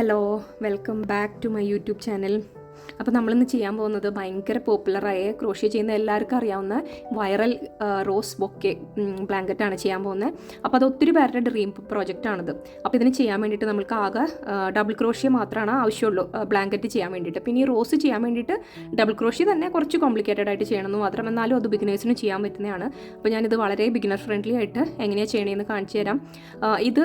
Hello, welcome back to my YouTube channel. അപ്പോൾ നമ്മളിന്ന് ചെയ്യാൻ പോകുന്നത് ഭയങ്കര പോപ്പുലറായ ക്രോഷ്യ ചെയ്യുന്ന എല്ലാവർക്കും അറിയാവുന്ന വൈറൽ റോസ് ബൊക്കെ ബ്ലാങ്കറ്റാണ് ചെയ്യാൻ പോകുന്നത്. അപ്പോൾ അത് ഒത്തിരി പേരുടെ ഡ്രീം പ്രോജക്റ്റാണിത്. അപ്പോൾ ഇതിന് ചെയ്യാൻ വേണ്ടിയിട്ട് നമുക്ക് ആകെ ഡബിൾ ക്രോഷ്യ മാത്രമാണ് ആവശ്യമുള്ളൂ ബ്ലാങ്കറ്റ് ചെയ്യാൻ വേണ്ടിയിട്ട്. പിന്നെ ഈ റോസ് ചെയ്യാൻ വേണ്ടിയിട്ട് ഡബിൾ ക്രോഷ്യ തന്നെ കുറച്ച് കോംപ്ലിക്കേറ്റഡ് ആയിട്ട് ചെയ്യണമെന്ന് മാത്രം, എന്നാലും അത് ബിഗിനേഴ്സിന് ചെയ്യാൻ പറ്റുന്നതാണ്. അപ്പോൾ ഞാനിത് വളരെ ബിഗിനർ ഫ്രണ്ട്ലി ആയിട്ട് എങ്ങനെയാണ് ചെയ്യണമെന്ന് കാണിച്ചു തരാം. ഇത്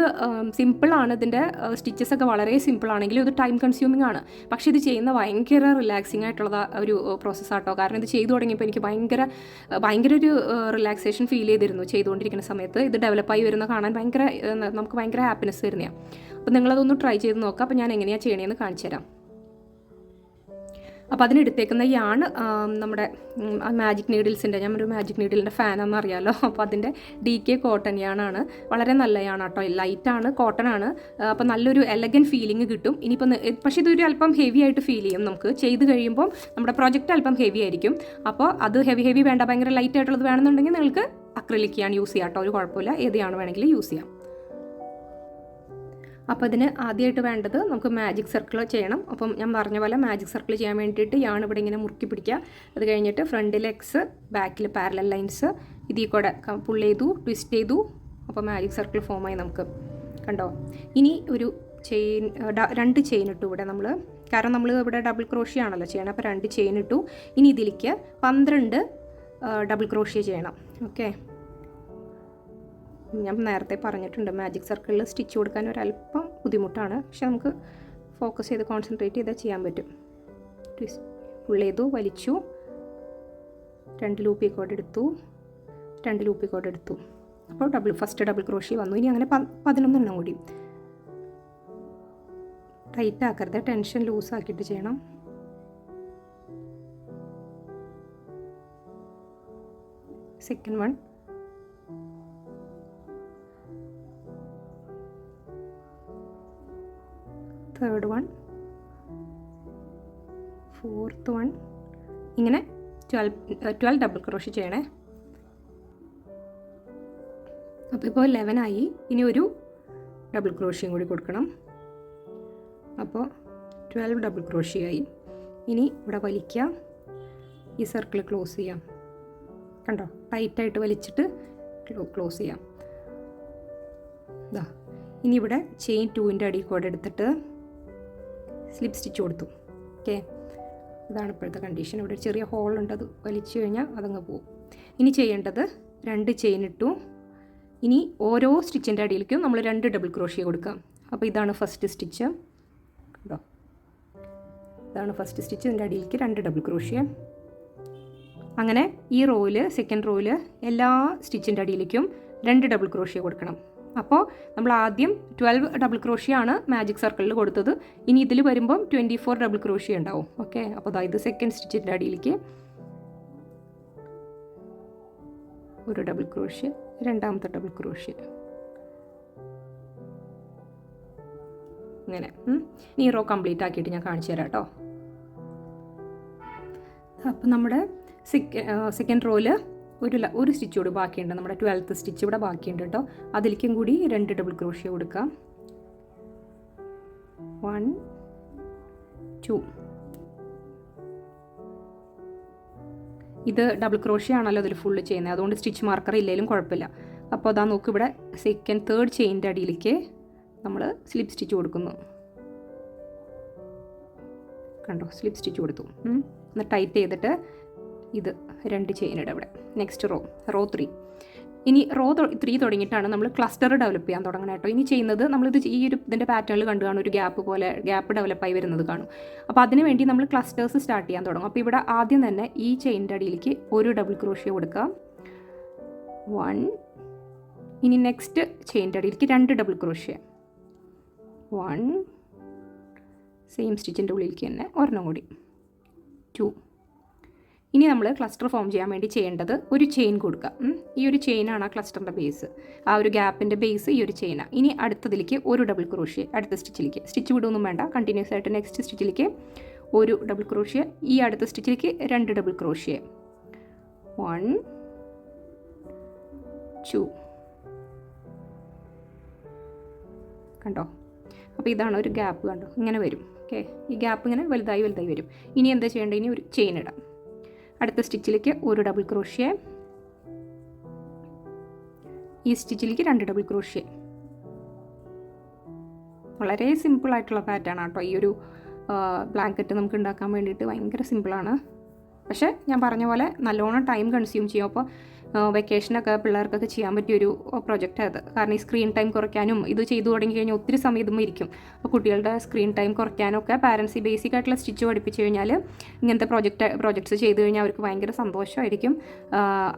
സിമ്പിളാണ്, ഇതിൻ്റെ സ്റ്റിച്ചസൊക്കെ വളരെ സിമ്പിളാണെങ്കിലും ഇത് ടൈം കൺസ്യൂമിംഗ് ആണ്. പക്ഷേ ഇത് ചെയ്യുന്ന ഭയങ്കര റിലാക്സിങ് ആയിട്ടുള്ള ഒരു പ്രോസസ്സാട്ടോ. കാരണം ഇത് ചെയ്തു തുടങ്ങിയപ്പോൾ എനിക്ക് ഭയങ്കര ഒരു റിലാക്സേഷൻ ഫീൽ ചെയ്തിരുന്നു ചെയ്തുകൊണ്ടിരിക്കുന്ന സമയത്ത്. ഇത് ഡെവലപ്പായി വരുന്ന കാണാൻ നമുക്ക് ഭയങ്കര ഹാപ്പിനെസ് വരുന്നതാണ്. അപ്പോൾ നിങ്ങളതൊന്ന് ട്രൈ ചെയ്ത് നോക്കാം. അപ്പോൾ ഞാൻ എങ്ങനെയാണ് ചെയ്യണമെന്ന് കാണിച്ചു തരാം. അപ്പോൾ അതിനെടുത്തേക്കുന്ന യാണ് നമ്മുടെ മാജിക് നീഡിൽസിൻ്റെ, ഞാൻ ഒരു മാജിക് നീഡിലിൻ്റെ ഫാനാണെന്ന് അറിയാമല്ലോ. അപ്പോൾ അതിൻ്റെ DK കോട്ടൺ യാണാണ്. വളരെ നല്ല യാണ് കേട്ടോ, ലൈറ്റാണ്, കോട്ടൺ ആണ്. അപ്പോൾ നല്ലൊരു എലഗൻറ്റ് ഫീലിംഗ് കിട്ടും. ഇനിയിപ്പോൾ പക്ഷേ ഇതൊരു അല്പം ഹെവി ആയിട്ട് ഫീൽ ചെയ്യും. നമുക്ക് ചെയ്ത് കഴിയുമ്പോൾ നമ്മുടെ പ്രൊജക്റ്റ് അല്പം ഹെവി ആയിരിക്കും. അപ്പോൾ അത് ഹെവി വേണ്ട, ഭയങ്കര ലൈറ്റ് ആയിട്ടുള്ളത് വേണമെന്നുണ്ടെങ്കിൽ നിങ്ങൾക്ക് അക്രിലിക് യാണ് യൂസ് ചെയ്യാം കേട്ടോ, ഒരു കുഴപ്പമില്ല, ഏത് യാണ് വേണമെങ്കിലും യൂസ് ചെയ്യാം. അപ്പോൾ ഇതിന് ആദ്യമായിട്ട് വേണ്ടത് നമുക്ക് മാജിക് സർക്കിൾ ചെയ്യണം. അപ്പം ഞാൻ പറഞ്ഞ പോലെ മാജിക് സർക്കിൾ ചെയ്യാൻ വേണ്ടിയിട്ട് യാണ് ഇവിടെ ഇങ്ങനെ മുറുക്കി പിടിക്കുക. അത് കഴിഞ്ഞിട്ട് ഫ്രണ്ടിൽ എക്സ്, ബാക്കിൽ പാരലൽ ലൈൻസ്, ഇതിൽ കൂടെ പുൾ ചെയ്തു, ട്വിസ്റ്റ് ചെയ്തു. അപ്പോൾ മാജിക് സർക്കിൾ ഫോമായി നമുക്ക് കണ്ടോ. ഇനി ഒരു രണ്ട് ചെയിൻ ഇട്ടു ഇവിടെ നമ്മൾ, കാരണം നമ്മൾ ഇവിടെ ഡബിൾ ക്രോഷ്യ ആണല്ലോ ചെയ്യണം. അപ്പോൾ 2 ചെയിൻ ഇട്ടു. ഇനി ഇതിലേക്ക് 12 ഡബിൾ ക്രോഷ്യ ചെയ്യണം. ഓക്കെ, ഞാൻ നേരത്തെ പറഞ്ഞിട്ടുണ്ട് മാജിക് സർക്കിളിൽ സ്റ്റിച്ച് കൊടുക്കാൻ ഒരല്പം ബുദ്ധിമുട്ടാണ്, പക്ഷെ നമുക്ക് ഫോക്കസ് ചെയ്ത് കോൺസെൻട്രേറ്റ് ചെയ്താൽ ചെയ്യാൻ പറ്റും. പുൾ ചെയ്തു, വലിച്ചു, 2 ലൂപ്പി കോഡ് എടുത്തു, 2 ലൂപ്പി കോഡ് എടുത്തു. അപ്പോൾ ഫസ്റ്റ് ഡബിൾ ക്രോഷ്യ വന്നു. ഇനി അങ്ങനെ 11 കൂടി. ടൈറ്റ് ആക്കരുത്, ടെൻഷൻ ലൂസ് ആക്കിയിട്ട് ചെയ്യണം. Second one, third one, fourth one, ഇങ്ങനെ 12 ഡബിൾ ക്രോഷ്യ ചെയ്യണേ. അപ്പോൾ ഇപ്പോൾ 11 ആയി. ഇനി ഒരു ഡബിൾ ക്രോഷ്യയും കൂടി കൊടുക്കണം. അപ്പോൾ 12 ഡബിൾ ക്രോഷ്യ ആയി. ഇനി ഇവിടെ വലിക്കുക, ഈ സർക്കിൾ ക്ലോസ് ചെയ്യാം. കണ്ടോ, ടൈറ്റായിട്ട് വലിച്ചിട്ട് ക്ലോസ് ചെയ്യാം. ഇതാ, ഇനി ഇവിടെ ചെയിൻ 2ൻ്റെ അടി കോഡ് എടുത്തിട്ട് സ്ലിപ്പ് സ്റ്റിച്ച് കൊടുത്തു. ഓക്കെ, ഇതാണ് ഇപ്പോഴത്തെ കണ്ടീഷൻ. ഇവിടെ ഒരു ചെറിയ ഹോളുണ്ട്, അത് വലിച്ചു കഴിഞ്ഞാൽ അതങ്ങ് പോകും. ഇനി ചെയ്യേണ്ടത് 2 ചെയിൻ ഇട്ടു. ഇനി ഓരോ സ്റ്റിച്ചിൻ്റെ അടിയിലേക്കും നമ്മൾ 2 ഡബിൾ ക്രോഷ്യ കൊടുക്കാം. അപ്പോൾ ഇതാണ് ഫസ്റ്റ് സ്റ്റിച്ച് കേട്ടോ, ഇതാണ് ഫസ്റ്റ് സ്റ്റിച്ച്. ഇതിൻ്റെ അടിയിലേക്ക് 2 ഡബിൾ ക്രോഷ്യ. അങ്ങനെ ഈ റോയിൽ, സെക്കൻഡ് റോയിൽ എല്ലാ സ്റ്റിച്ചിൻ്റെ അടിയിലേക്കും 2 ഡബിൾ ക്രോഷ്യ കൊടുക്കണം. അപ്പോൾ നമ്മൾ ആദ്യം 12 ഡബിൾ ക്രോഷ്യ ആണ് മാജിക് സർക്കിളിൽ കൊടുത്തത്. ഇനി ഇതിൽ വരുമ്പം 24 ഡബിൾ ക്രോഷ്യ ഉണ്ടാവും. ഓക്കെ, അപ്പോൾ അതായത് സെക്കൻഡ് സ്റ്റിച്ചിൻ്റെ അടിയിലേക്ക് 1 ഡബിൾ ക്രോഷ്യ, രണ്ടാമത്തെ ഡബിൾ ക്രോഷ്യ, അങ്ങനെ. ഈ റോ കംപ്ലീറ്റ് ആക്കിയിട്ട് ഞാൻ കാണിച്ചു തരാം കേട്ടോ. അപ്പോൾ നമ്മുടെ സെക്കൻഡ് റോയിൽ ഒരു സ്റ്റിച്ച് കൂടി ബാക്കിയുണ്ട്. നമ്മുടെ 12th സ്റ്റിച്ച് ഇവിടെ ബാക്കിയുണ്ട് കേട്ടോ. അതിലേക്കും കൂടി 2 ഡബിൾ ക്രോഷ്യ കൊടുക്കാം. 1 2. ഇത് ഡബിൾ ക്രോഷ്യ ആണല്ലോ ഇതിൽ ഫുള്ള് ചെയ്യുന്നത്, അതുകൊണ്ട് സ്റ്റിച്ച് മാർക്കർ ഇല്ലെങ്കിലും കുഴപ്പമില്ല. അപ്പോൾ അതാ നോക്ക്, ഇവിടെ സെക്കൻഡ് തേർഡ് ചെയിൻ്റെ അടിയിലേക്ക് നമ്മൾ സ്ലിപ്പ് സ്റ്റിച്ച് കൊടുക്കുന്നു. കണ്ടോ, സ്ലിപ്പ് സ്റ്റിച്ച് കൊടുത്തു. ഒന്ന് ടൈറ്റ് ചെയ്തിട്ട് ഇത് 2 ചെയിനിട ഇവിടെ. Next raw 3. ഇനി റോ 3 തുടങ്ങിയിട്ടാണ് നമ്മൾ ക്ലസ്റ്റർ ഡെവലപ്പ് ചെയ്യാൻ തുടങ്ങണം കേട്ടോ. ഇനി ചെയ്യുന്നത് നമ്മളിത് ഇതിൻ്റെ പാറ്റേണിൽ കണ്ടു കാണും, ഒരു ഗ്യാപ്പ് ഡെവലപ്പായി വരുന്നത് കാണും. അപ്പോൾ അതിന് വേണ്ടി നമ്മൾ ക്ലസ്റ്റേഴ്സ് സ്റ്റാർട്ട് ചെയ്യാൻ തുടങ്ങും. അപ്പോൾ ഇവിടെ ആദ്യം തന്നെ ഈ ചെയിൻ്റെ അടിയിലേക്ക് 1 ഡബിൾ ക്രോഷ്യ കൊടുക്കാം. 1. ഇനി നെക്സ്റ്റ് ചെയിൻ്റെ അടിയിലേക്ക് 2 ഡബിൾ ക്രോഷ്യ. 1. സെയിം സ്റ്റിച്ചിൻ്റെ ഉള്ളിലേക്ക് തന്നെ ഒരെണ്ണം കൂടി. 2. ഇനി നമ്മൾ ക്ലസ്റ്റർ ഫോം ചെയ്യാൻ വേണ്ടി ചെയ്യേണ്ടത് ഒരു ചെയിൻ കൊടുക്കുക. ഈ ഒരു ചെയിനാണ് ആ ക്ലസ്റ്ററിൻ്റെ ബേസ്, ആ ഒരു ഗ്യാപ്പിൻ്റെ ബേസ് ഈ ഒരു ചെയിനാണ്. ഇനി അടുത്തതിലേക്ക് 1 ഡബിൾ ക്രോഷ്യ, അടുത്ത സ്റ്റിച്ചിലേക്ക്. സ്റ്റിച്ച് വിടൊന്നും വേണ്ട, കണ്ടിന്യൂസ് ആയിട്ട് നെക്സ്റ്റ് സ്റ്റിച്ചിലേക്ക് 1 ഡബിൾ ക്രോഷ്യ, ഈ അടുത്ത സ്റ്റിച്ചിലേക്ക് 2 ഡബിൾ ക്രോഷ്യ. 1 2. കണ്ടോ, അപ്പോൾ ഇതാണ് ഒരു ഗ്യാപ്പ് കണ്ടോ, ഇങ്ങനെ വരും. ഓക്കെ, ഈ ഗ്യാപ്പ് ഇങ്ങനെ വലുതായി വലുതായി വരും. ഇനി എന്താ ചെയ്യേണ്ടത്, ഇനി ഒരു ചെയിൻ ഇടാം. അടുത്ത സ്റ്റിച്ചിലേക്ക് ഒരു ഡബിൾ ക്രോഷ്യ, ഈ സ്റ്റിച്ചിലേക്ക് 2 ഡബിൾ ക്രോഷ്യ. വളരെ സിമ്പിളായിട്ടുള്ള പാറ്റേൺ ആട്ടോ ഈ ഒരു ബ്ലാങ്കറ്റ് നമുക്ക് ഉണ്ടാക്കാൻ വേണ്ടിയിട്ട്. ഭയങ്കര സിമ്പിളാണ്, പക്ഷേ ഞാൻ പറഞ്ഞ പോലെ നല്ലോണം ടൈം കൺസ്യൂം ചെയ്യും. അപ്പോൾ വെക്കേഷനൊക്കെ പിള്ളേർക്കൊക്കെ ചെയ്യാൻ പറ്റിയൊരു പ്രൊജക്റ്റ് അത്. കാരണം ഈ സ്ക്രീൻ ടൈം കുറയ്ക്കാനും ഇത് ചെയ്തു തുടങ്ങി കഴിഞ്ഞാൽ ഒത്തിരി സമയം ഇതും ഇരിക്കും. അപ്പോൾ കുട്ടികളുടെ സ്ക്രീൻ ടൈം കുറയ്ക്കാനൊക്കെ പാരൻസ് ഈ ബേസിക് ആയിട്ടുള്ള സ്റ്റിച്ച് പഠിപ്പിച്ച് കഴിഞ്ഞാൽ ഇങ്ങനത്തെ പ്രോജക്ട്സ് ചെയ്ത് കഴിഞ്ഞാൽ അവർക്ക് ഭയങ്കര സന്തോഷമായിരിക്കും.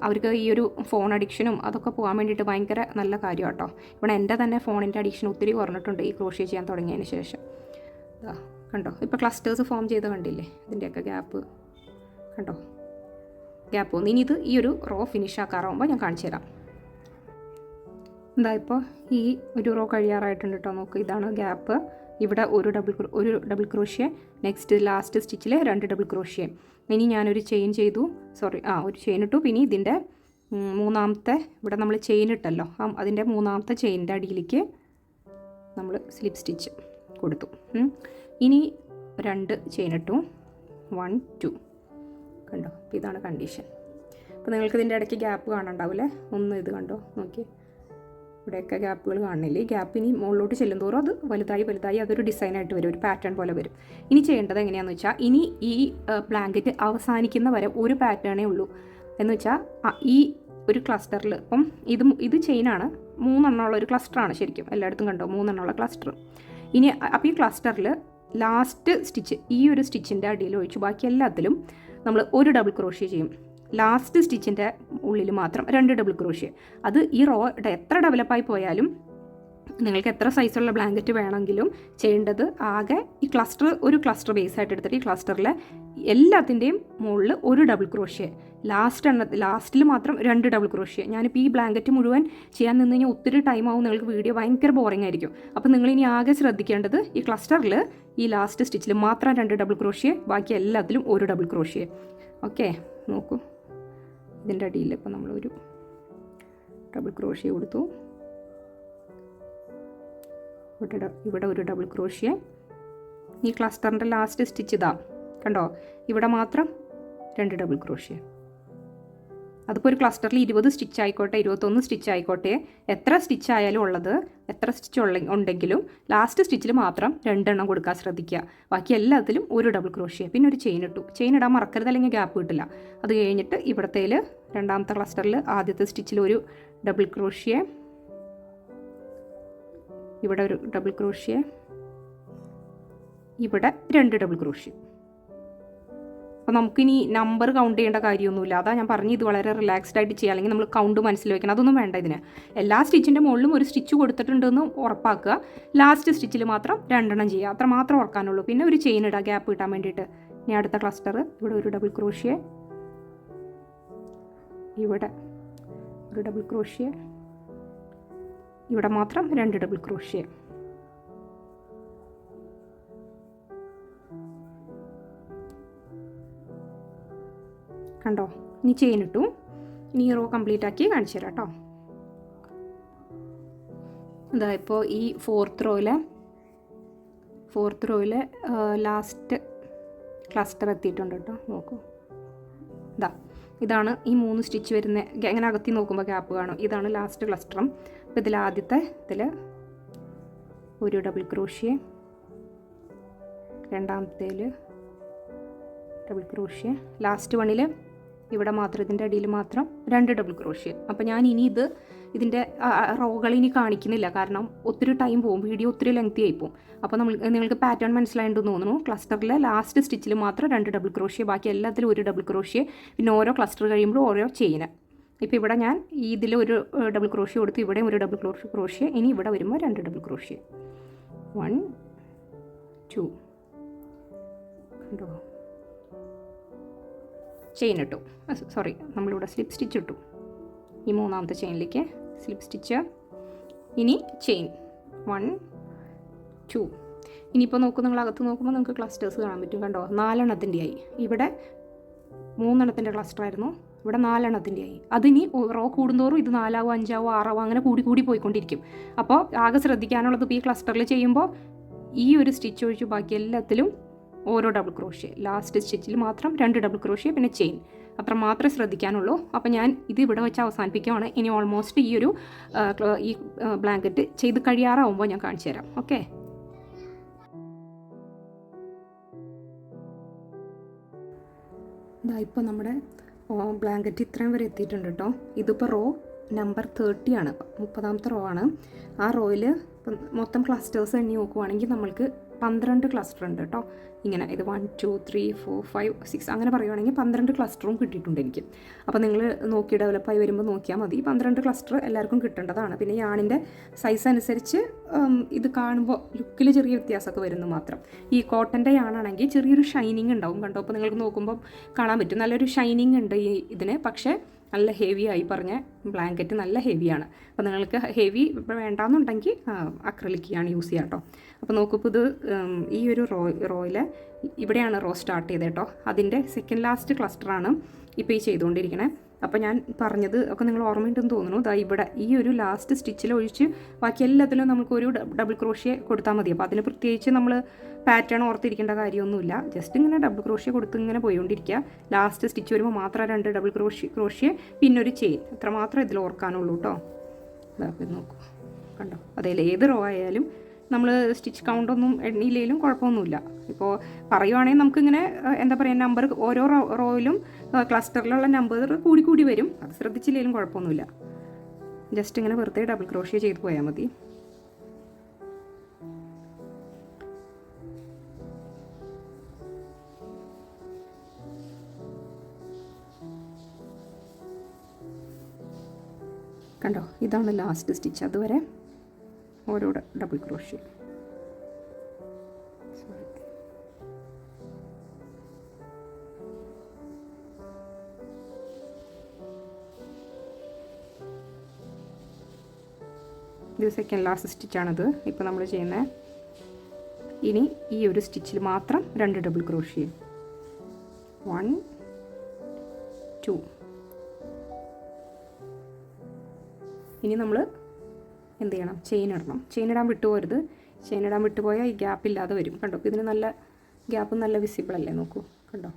അവർക്ക് ഈ ഒരു ഫോൺ അഡിക്ഷനും അതൊക്കെ പോകാൻ വേണ്ടിയിട്ട് ഭയങ്കര നല്ല കാര്യം കേട്ടോ. ഇവിടെ എൻ്റെ തന്നെ ഫോണിൻ്റെ അഡിക്ഷൻ ഒത്തിരി കുറഞ്ഞിട്ടുണ്ട് ഈ ക്രോഷ്യ ചെയ്യാൻ തുടങ്ങിയതിന് ശേഷം. കണ്ടോ, ഇപ്പോൾ ക്ലസ്റ്റേഴ്സ് ഫോം ചെയ്ത് കണ്ടില്ലേ, ഇതിൻ്റെയൊക്കെ ഗ്യാപ്പ് കണ്ടോ, ഗ്യാപ്പ് വന്നു. ഇനി ഇത് ഈ ഒരു റോ ഫിനിഷ് ആക്കാറാകുമ്പോൾ ഞാൻ കാണിച്ചു തരാം. എന്താ ഇപ്പോൾ ഈ ഒരു റോ കഴിയാറായിട്ടുണ്ട് കേട്ടോ. നോക്ക്, ഇതാണ് ഗ്യാപ്പ്. ഇവിടെ ഒരു ഡബിൾ ക്രോഷ്യ, നെക്സ്റ്റ് ലാസ്റ്റ് സ്റ്റിച്ചിൽ 2 ഡബിൾ ക്രോഷ്യ. ഇനി ഞാനൊരു ചെയിൻ ചെയ്തു, ഒരു ചെയിൻ ഇട്ടു. പിന്നെ ഇതിൻ്റെ മൂന്നാമത്തെ ഇവിടെ നമ്മൾ ചെയിൻ ഇട്ടല്ലോ, അതിൻ്റെ മൂന്നാമത്തെ ചെയിനിൻ്റെ അടിയിലേക്ക് നമ്മൾ സ്ലിപ്പ് സ്റ്റിച്ച് കൊടുത്തു. ഇനി 2 ചെയിൻ ഇട്ടു, 1 2. കണ്ടോ, അപ്പോൾ ഇതാണ് കണ്ടീഷൻ. അപ്പോൾ നിങ്ങൾക്ക് ഇതിൻ്റെ ഇടയ്ക്ക് ഗ്യാപ്പ് കാണണ്ടാവില്ലേ, ഒന്ന് ഇത് കണ്ടോ, നോക്കി ഇവിടെയൊക്കെ ഗ്യാപ്പുകൾ കാണുന്നില്ലേ. ഈ ഗ്യാപ്പ് ഇനി മുകളിലോട്ട് ചെല്ലുന്തോറും അത് വലുതായി അതൊരു ഡിസൈനായിട്ട് വരും, ഒരു പാറ്റേൺ പോലെ വരും. ഇനി ചെയ്യേണ്ടത് എങ്ങനെയാണെന്ന് വെച്ചാൽ, ഇനി ഈ ബ്ലാങ്കറ്റ് അവസാനിക്കുന്ന വരെ ഒരു പാറ്റേണേ ഉള്ളൂ. എന്ന് വെച്ചാൽ ഈ ഒരു ക്ലസ്റ്ററിൽ ഇപ്പം ഇത് ചെയിനാണ്, 3 എണ്ണമുള്ള ഒരു ക്ലസ്റ്ററാണ് ശരിക്കും, എല്ലായിടത്തും കണ്ടോ 3 എണ്ണമുള്ള ക്ലസ്റ്റർ. ഇനി അപ്പോൾ ഈ ക്ലസ്റ്ററിൽ ലാസ്റ്റ് സ്റ്റിച്ച് ഈ ഒരു സ്റ്റിച്ചിൻ്റെ അടിയിൽ ഒഴിച്ച് ബാക്കി എല്ലാത്തിലും നമ്മൾ ഒരു ഡബിൾ ക്രോഷ്യ ചെയ്യും. ലാസ്റ്റ് സ്റ്റിച്ചിൻ്റെ ഉള്ളിൽ മാത്രം 2 ഡബിൾ ക്രോഷ്യ. അത് ഈ റോയുടെ എത്ര ഡെവലപ്പായി പോയാലും നിങ്ങൾക്ക് എത്ര സൈസുള്ള ബ്ലാങ്കറ്റ് വേണമെങ്കിലും ചെയ്യേണ്ടത് ആകെ ഈ ഒരു ക്ലസ്റ്റർ ബേസ് ആയിട്ട് എടുത്തിട്ട് ഈ ക്ലസ്റ്ററിലെ എല്ലാത്തിൻ്റെയും മുകളിൽ ഒരു ഡബിൾ ക്രോഷ്യ, ലാസ്റ്റിൽ മാത്രം 2 ഡബിൾ ക്രോഷ്യ. ഞാനിപ്പോൾ ഈ ബ്ലാങ്കറ്റ് മുഴുവൻ ചെയ്യാൻ നിന്ന് കഴിഞ്ഞാൽ ഒത്തിരി ടൈം ആവും, നിങ്ങൾക്ക് വീഡിയോ ഭയങ്കര ബോറിംഗ് ആയിരിക്കും. അപ്പോൾ നിങ്ങളിനി ആകെ ശ്രദ്ധിക്കേണ്ടത് ഈ ക്ലസ്റ്ററിൽ ഈ ലാസ്റ്റ് സ്റ്റിച്ചിൽ മാത്രം 2 ഡബിൾ ക്രോഷ്യ, ബാക്കി എല്ലാത്തിലും ഒരു ഡബിൾ ക്രോഷ്യ. ഓക്കെ, നോക്കൂ, ഇതിൻ്റെ അടിയിൽ ഇപ്പോൾ നമ്മളൊരു ഡബിൾ ക്രോഷ്യ കൊടുത്തു, ഇവിടെ ഒരു ഡബിൾ ക്രോഷ്യ. ഈ ക്ലസ്റ്ററിൻ്റെ ലാസ്റ്റ് സ്റ്റിച്ച് ഇതാ കണ്ടോ, ഇവിടെ മാത്രം 2 ഡബിൾ ക്രോഷ്യ. അതിപ്പോൾ ഒരു ക്ലസ്റ്ററിൽ 20 സ്റ്റിച്ച് ആയിക്കോട്ടെ 21 സ്റ്റിച്ച് ആയിക്കോട്ടെ, എത്ര സ്റ്റിച്ച് ആയാലും എത്ര സ്റ്റിച്ച് ഉണ്ടെങ്കിലും ലാസ്റ്റ് സ്റ്റിച്ചിൽ മാത്രം 2 എണ്ണം കൊടുക്കാൻ ശ്രദ്ധിക്കുക. ബാക്കി എല്ലാത്തിലും ഒരു ഡബിൾ ക്രോഷ്യ, പിന്നെ ഒരു ചെയിൻ ഇട്ടു. ചെയിൻ ഇടാൻ മറക്കരുത്, അല്ലെങ്കിൽ ഗ്യാപ്പ് കിട്ടില്ല. അത് കഴിഞ്ഞിട്ട് ഇവിടത്തേൽ രണ്ടാമത്തെ ക്ലസ്റ്ററിൽ ആദ്യത്തെ സ്റ്റിച്ചിൽ ഒരു ഡബിൾ ക്രോഷ്യ, ഇവിടെ ഒരു ഡബിൾ ക്രോഷ്യ, ഇവിടെ 2 ഡബിൾ ക്രോഷ്യ. അപ്പോൾ നമുക്കിനി നമ്പർ കൗണ്ട് ചെയ്യേണ്ട കാര്യമൊന്നുമില്ല. അതാ ഞാൻ പറഞ്ഞു, ഇത് വളരെ റിലാക്സ്ഡ് ആയിട്ട് ചെയ്യുക, അല്ലെങ്കിൽ നമ്മൾ കൗണ്ട് മനസ്സിൽ വെക്കണം, അതൊന്നും വേണ്ട. ഇതിന് എല്ലാ സ്റ്റിച്ചിൻ്റെ മുകളിലും ഒരു സ്റ്റിച്ച് കൊടുത്തിട്ടുണ്ടെന്ന് ഉറപ്പാക്കുക. ലാസ്റ്റ് സ്റ്റിച്ചിൽ മാത്രം 2 എണ്ണം ചെയ്യുക, അത്ര മാത്രം ഓർക്കാനുള്ളൂ. പിന്നെ ഒരു ചെയിൻ ഇടുക ഗ്യാപ്പ് കിട്ടാൻ വേണ്ടിയിട്ട്. ഇനി അടുത്ത ക്ലസ്റ്റർ, ഇവിടെ ഒരു ഡബിൾ ക്രോഷ്യ, ഇവിടെ ഒരു ഡബിൾ ക്രോഷ്യ, ഇവിടെ മാത്രം 2 ഡബിൾ ക്രോഷ്യ. കണ്ടോ, ഇനി ചെയിൻ ഇട്ടു. ഇനി ഈ റോ കംപ്ലീറ്റ് ആക്കി കാണിച്ചു തരാം കേട്ടോ. ഇതാ ഇപ്പോൾ ഈ ഫോർത്ത് റോയിലെ ലാസ്റ്റ് ക്ലസ്റ്റർ എത്തിയിട്ടുണ്ട് കേട്ടോ. നോക്കൂ, ഇതാണ് ഈ 3 സ്റ്റിച്ച് വരുന്ന, ഇങ്ങനെ അകത്തി നോക്കുമ്പോൾ ഗ്യാപ്പ് കാണും. ഇതാണ് ലാസ്റ്റ് ക്ലസ്റ്ററും. അപ്പോൾ ഇതിൽ ഒരു ഡബിൾ ക്രോഷ്യ, രണ്ടാമത്തേൽ ഡബിൾ ക്രോഷ്യ, ലാസ്റ്റ് വണ്ണിൽ ഇവിടെ മാത്രം ഇതിൻ്റെ അടിയിൽ മാത്രം 2 ഡബിൾ ക്രോഷ്യ. അപ്പോൾ ഞാൻ ഇനി ഇതിൻ്റെ റോകൾ ഇനി കാണിക്കുന്നില്ല, കാരണം ഒത്തിരി ടൈം പോകും, വീഡിയോ ഒത്തിരി ലെങ്തി ആയി പോകും. അപ്പോൾ നിങ്ങൾക്ക് പാറ്റേൺ മനസ്സിലായിട്ടുണ്ടെന്ന് തോന്നുന്നു. ക്ലസ്റ്ററിലെ ലാസ്റ്റ് സ്റ്റിച്ചിൽ മാത്രം 2 ഡബിൾ ക്രോഷ്യ, ബാക്കി എല്ലാത്തിലും ഒരു ഡബിൾ ക്രോഷ്യ, പിന്നെ ഓരോ ക്ലസ്റ്റർ കഴിയുമ്പോഴും ഓരോ ചെയിന്. ഇപ്പോൾ ഇവിടെ ഞാൻ ഇതിൽ ഒരു ഡബിൾ ക്രോഷ്യ കൊടുത്തു, ഇവിടെ ഒരു ഡബിൾ ക്രോഷ്യ. ഇനി ഇവിടെ വരുമ്പോൾ 2 ഡബിൾ ക്രോഷ്യ, 1 2 കണ്ടോ, ചെയിൻ ഇട്ടു. നമ്മളിവിടെ സ്ലിപ്പ് സ്റ്റിച്ച് ഇട്ടു. ഈ മൂന്നാമത്തെ ചെയിനിലേക്ക് സ്ലിപ്പ് സ്റ്റിച്ച്, ഇനി ചെയിൻ 1 2. ഇനിയിപ്പോൾ നിങ്ങൾ അകത്ത് നോക്കുമ്പോൾ നിങ്ങൾക്ക് ക്ലസ്റ്റേഴ്സ് കാണാൻ പറ്റും. കണ്ടോ, 4 എണ്ണത്തിൻ്റെ ആയി. ഇവിടെ 3 എണ്ണത്തിൻ്റെ ക്ലസ്റ്റർ ആയിരുന്നു, ഇവിടെ 4 എണ്ണത്തിൻ്റെ ആയി. അതിനി റോ കൂടുന്തോറും ഇത് 4 ആവും 5 ആവും 6 ആവും, അങ്ങനെ കൂടി പോയിക്കൊണ്ടിരിക്കും. അപ്പോൾ ആകെ ശ്രദ്ധിക്കാനുള്ളത് ഇപ്പോൾ ഈ ക്ലസ്റ്ററിൽ ചെയ്യുമ്പോൾ ഈ ഒരു സ്റ്റിച്ച് ഒഴിച്ച് ബാക്കി എല്ലാത്തിലും ഓരോ ഡബിൾ ക്രോഷ്യ, ലാസ്റ്റ് സ്റ്റിച്ചിൽ മാത്രം 2 ഡബിൾ ക്രോഷ്യ പിന്നെ ചെയിൻ, അത്ര മാത്രമേ ശ്രദ്ധിക്കാനുള്ളൂ. അപ്പോൾ ഞാൻ ഇത് ഇവിടെ വെച്ച് അവസാനിപ്പിക്കുകയാണ്. ഇനി ഓൾമോസ്റ്റ് ഈ ബ്ലാങ്കറ്റ് ചെയ്ത് കഴിയാറാവുമ്പോൾ ഞാൻ കാണിച്ചു തരാം. ഓക്കെ, ഇതാ ഇപ്പോൾ നമ്മുടെ ബ്ലാങ്കറ്റ് ഇത്രയും വരെ എത്തിയിട്ടുണ്ട് കേട്ടോ. ഇതിപ്പോൾ റോ നമ്പർ 30 ആണ്, 30ാമത്തെ റോ ആണ്. ആ റോയിൽ മൊത്തം ക്ലസ്റ്റേഴ്സ് എണ്ണി നോക്കുവാണെങ്കിൽ നമ്മൾക്ക് 12 ക്ലസ്റ്റർ ഉണ്ട് കേട്ടോ. ഇങ്ങനെ ഇത് 1 2 3 4 5 6 അങ്ങനെ പറയുവാണെങ്കിൽ 12 ക്ലസ്റ്ററും കിട്ടിയിട്ടുണ്ട് എനിക്ക്. അപ്പോൾ നിങ്ങൾ നോക്കി ഡെവലപ്പായി വരുമ്പോൾ നോക്കിയാൽ മതി. 12 ക്ലസ്റ്റർ എല്ലാവർക്കും കിട്ടേണ്ടതാണ്. പിന്നെ യാണിൻ്റെ സൈസ് അനുസരിച്ച് ഇത് കാണുമ്പോൾ ലുക്കിൽ ചെറിയ വ്യത്യാസമൊക്കെ വരുന്നു മാത്രം. ഈ കോട്ടൻ്റെ യാണാണെങ്കിൽ ചെറിയൊരു ഷൈനിങ് ഉണ്ടാവും കണ്ടോ. അപ്പോൾ നിങ്ങൾക്ക് നോക്കുമ്പോൾ കാണാൻ പറ്റും നല്ലൊരു ഷൈനിങ് ഉണ്ട് ഇതിന്. പക്ഷേ നല്ല ഹെവി ആയി പറഞ്ഞ ബ്ലാങ്കറ്റ് നല്ല ഹെവിയാണ്. അപ്പോൾ നിങ്ങൾക്ക് ഹെവി വേണ്ടാന്നുണ്ടെങ്കിൽ അക്രലിക് ആണ് യൂസ് ചെയ്യുക കേട്ടോ. അപ്പോൾ നോക്കുമ്പോൾ ഇത് ഈ ഒരു റോയിൽ ഇവിടെയാണ് റോ സ്റ്റാർട്ട് ചെയ്തത് കേട്ടോ. അതിൻ്റെ സെക്കൻഡ് ലാസ്റ്റ് ക്ലസ്റ്ററാണ് ഇപ്പോൾ ഈ ചെയ്തുകൊണ്ടിരിക്കണേ. അപ്പോൾ ഞാൻ പറഞ്ഞത് ഒക്കെ നിങ്ങൾ ഓർമ്മയുണ്ടെന്ന് തോന്നുന്നു. ദാ ഇവിടെ ഈ ഒരു ലാസ്റ്റ് സ്റ്റിച്ചിൽ ഒഴിച്ച് ബാക്കി എല്ലാത്തിലും നമുക്കൊരു ഡബിൾ ക്രോഷ്യ കൊടുത്താൽ മതി. അപ്പോൾ അതിന് പ്രത്യേകിച്ച് നമ്മൾ പാറ്റേൺ ഓർത്തിരിക്കേണ്ട കാര്യമൊന്നുമില്ല. ജസ്റ്റ് ഇങ്ങനെ ഡബിൾ ക്രോഷ്യ കൊടുത്ത് ഇങ്ങനെ പോയിക്കൊണ്ടിരിക്കുക. ലാസ്റ്റ് സ്റ്റിച്ച് വരുമ്പോൾ മാത്രം 2 ഡബിൾ ക്രോഷ്യ പിന്നെ ഒരു ചെയിൻ, അത്ര മാത്രമേ ഇതിൽ ഓർക്കാനുള്ളൂ കേട്ടോ. ഇതാ നോക്കൂ കണ്ടോ. അതേല ഏത് റോ ആയാലും നമ്മൾ സ്റ്റിച്ച് കൗണ്ടൊന്നും എണ്ണിയില്ലെങ്കിലും കുഴപ്പമൊന്നുമില്ല. ഇപ്പോൾ പറയുവാണെങ്കിൽ നമുക്കിങ്ങനെ എന്താ പറയുക, നമ്പർ ഓരോ റോയിലും ക്ലസ്റ്ററിലുള്ള നമ്പർ കൂടി വരും. അത് ശ്രദ്ധിച്ചില്ലെങ്കിലും കുഴപ്പമൊന്നുമില്ല. ജസ്റ്റ് ഇങ്ങനെ വെറുതെ ഡബിൾ ക്രോഷ്യ ചെയ്ത് പോയാൽ മതി. കണ്ടോ, ഇതാണ് ലാസ്റ്റ് സ്റ്റിച്ച്. അതുവരെ ഓരോ ഡബിൾ ക്രോഷ്യ. ഇത് സെക്കൻഡ് ലാസ്റ്റ് സ്റ്റിച്ചാണിത് ഇപ്പോൾ നമ്മൾ ചെയ്യുന്നത്. ഇനി ഈ ഒരു സ്റ്റിച്ചിൽ മാത്രം 2 ഡബിൾ ക്രോഷ്യ, 1 2. ഇനി നമ്മൾ എന്ത് ചെയ്യണം, ചെയിൻ ഇടണം. ചെയിൻ ഇടാൻ വിട്ടുപോരുത്. ചെയിൻ ഇടാൻ വിട്ടുപോയാൽ ഈ ഗ്യാപ്പ് ഇല്ലാതെ വരും കണ്ടോ. ഇതിന് നല്ല ഗ്യാപ്പ് നല്ല വിസിബിൾ അല്ലേ, നോക്കൂ കണ്ടോ,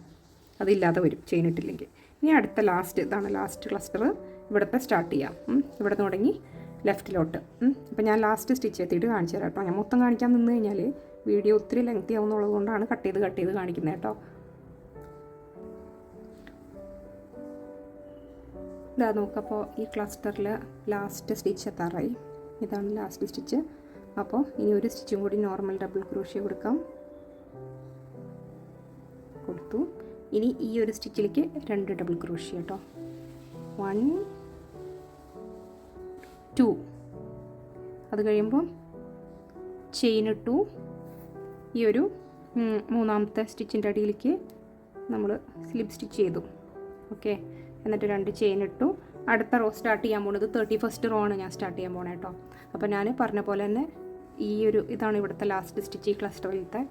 അതില്ലാതെ വരും ചെയിൻ ഇട്ടില്ലെങ്കിൽ. ഇനി അടുത്ത ലാസ്റ്റ്, ഇതാണ് ലാസ്റ്റ് ക്ലസ്റ്റർ. ഇവിടുത്തെ സ്റ്റാർട്ട് ചെയ്യാം. ഇവിടെ തുടങ്ങി ലെഫ്റ്റിലോട്ട്. അപ്പോൾ ഞാൻ ലാസ്റ്റ് സ്റ്റിച്ച് എത്തിയിട്ട് കാണിച്ചു തരാം കേട്ടോ. ഞാൻ മൊത്തം കാണിക്കാൻ നിന്ന് കഴിഞ്ഞാൽ വീഡിയോ ഒത്തിരി ലെങ്തി ആവുന്നുള്ളത് കൊണ്ടാണ് കട്ട് ചെയ്ത് കാണിക്കുന്നത് കേട്ടോ. ഇതാ നോക്കപ്പോൾ ഈ ക്ലസ്റ്ററിൽ ലാസ്റ്റ് സ്റ്റിച്ച് എത്താറായി. ഇതാണ് ലാസ്റ്റ് സ്റ്റിച്ച്. അപ്പോൾ ഇനി ഒരു സ്റ്റിച്ചും കൂടി നോർമൽ ഡബിൾ ക്രോഷ്യ കൊടുത്തു. ഇനി ഈ ഒരു സ്റ്റിച്ചിലേക്ക് 2 ഡബിൾ ക്രോഷ്യ കേട്ടോ, 1 2. അത് കഴിയുമ്പോൾ ചെയിൻ ഇട്ടു. ഈ ഒരു 3ാമത്തെ സ്റ്റിച്ചിൻ്റെ അടിയിലേക്ക് നമ്മൾ സ്ലിപ്പ് സ്റ്റിച്ച് ചെയ്തു. ഓക്കെ, എന്നിട്ട് 2 ചെയിൻ ഇട്ടു. അടുത്ത റോ സ്റ്റാർട്ട് ചെയ്യാൻ പോകുന്നത് 31st റോ ആണ് ഞാൻ സ്റ്റാർട്ട് ചെയ്യാൻ പോകണേ കേട്ടോ. അപ്പോൾ ഞാൻ പറഞ്ഞ പോലെ തന്നെ ഇതാണ് ഇവിടുത്തെ ലാസ്റ്റ് സ്റ്റിച്ച്. ഈ ക്ലസ്റ്ററിലത്തെ